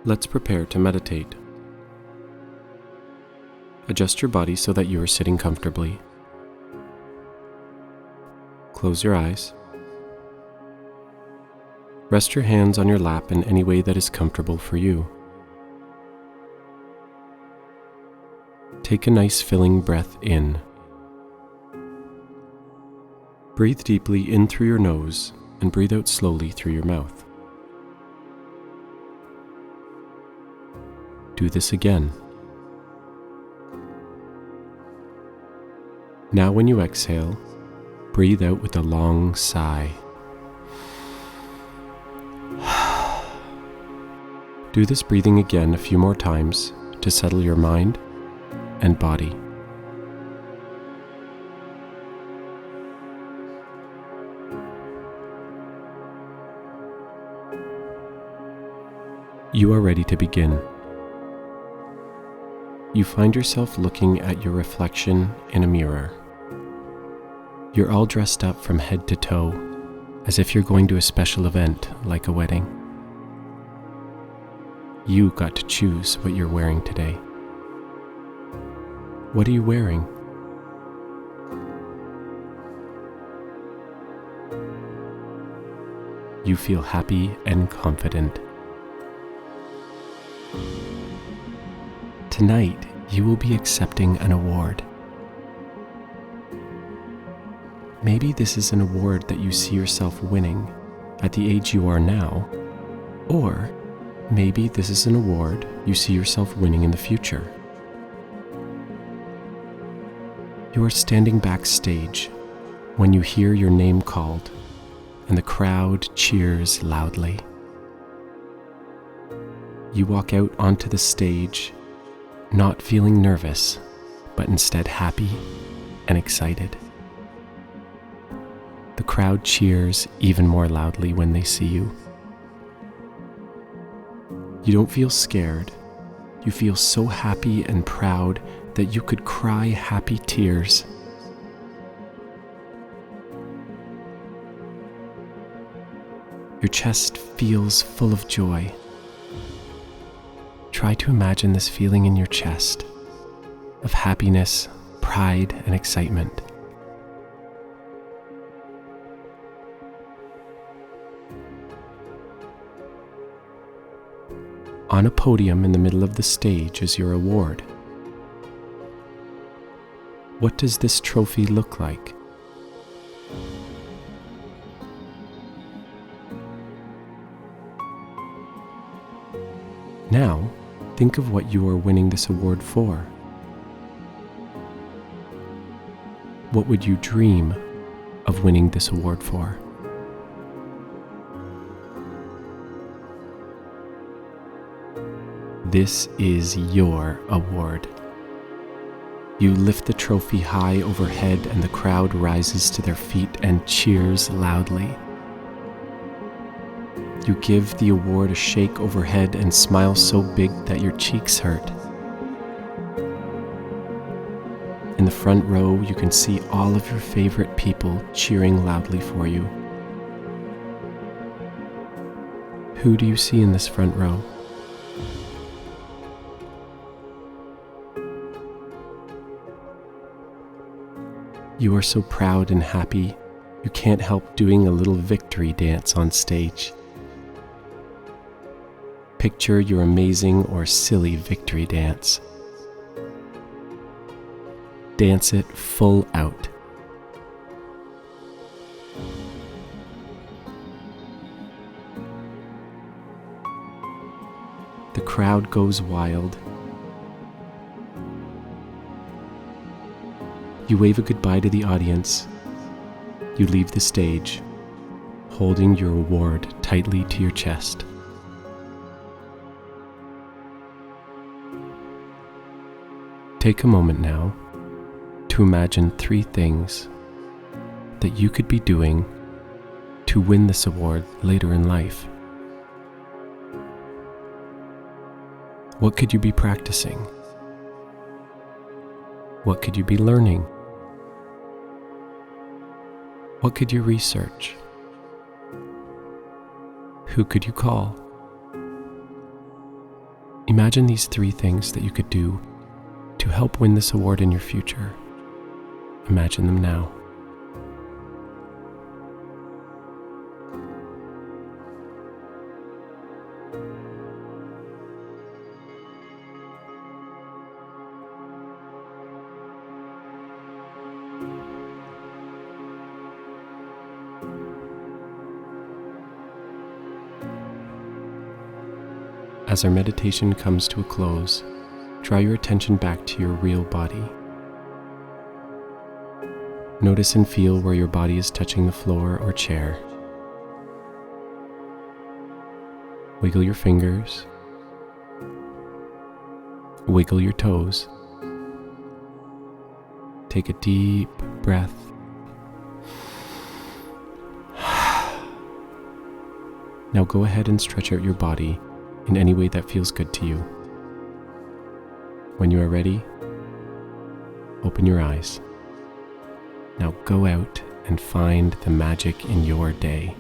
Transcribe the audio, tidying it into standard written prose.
Let's prepare to meditate. Adjust your body so that you are sitting comfortably. Close your eyes. Rest your hands on your lap in any way that is comfortable for you. Take a nice filling breath in. Breathe deeply in through your nose and breathe out slowly through your mouth. Do this again. Now when you exhale, breathe out with a long sigh. Do this breathing again a few more times to settle your mind and body. You are ready to begin. You find yourself looking at your reflection in a mirror. You're all dressed up from head to toe, as if you're going to a special event like a wedding. You got to choose what you're wearing today. What are you wearing? You feel happy and confident. Tonight, you will be accepting an award. Maybe this is an award that you see yourself winning at the age you are now, or maybe this is an award you see yourself winning in the future. You are standing backstage when you hear your name called and the crowd cheers loudly. You walk out onto the stage, not feeling nervous, but instead happy and excited. The crowd cheers even more loudly when they see you. You don't feel scared. You feel so happy and proud that you could cry happy tears. Your chest feels full of joy. Try to imagine this feeling in your chest of happiness, pride, and excitement. On a podium in the middle of the stage is your award. What does this trophy look like? Now, think of what you are winning this award for. What would you dream of winning this award for? This is your award. You lift the trophy high overhead and the crowd rises to their feet and cheers loudly. You give the award a shake overhead and smile so big that your cheeks hurt. In the front row, you can see all of your favorite people cheering loudly for you. Who do you see in this front row? You are so proud and happy, you can't help doing a little victory dance on stage. Picture your amazing or silly victory dance. Dance it full out. The crowd goes wild. You wave a goodbye to the audience. You leave the stage, holding your award tightly to your chest. Take a moment now to imagine 3 things that you could be doing to win this award later in life. What could you be practicing? What could you be learning? What could you research? Who could you call? Imagine these 3 things that you could do to help win this award in your future. Imagine them now. As our meditation comes to a close, draw your attention back to your real body. Notice and feel where your body is touching the floor or chair. Wiggle your fingers. Wiggle your toes. Take a deep breath. Now go ahead and stretch out your body in any way that feels good to you. When you are ready, open your eyes. Now go out and find the magic in your day.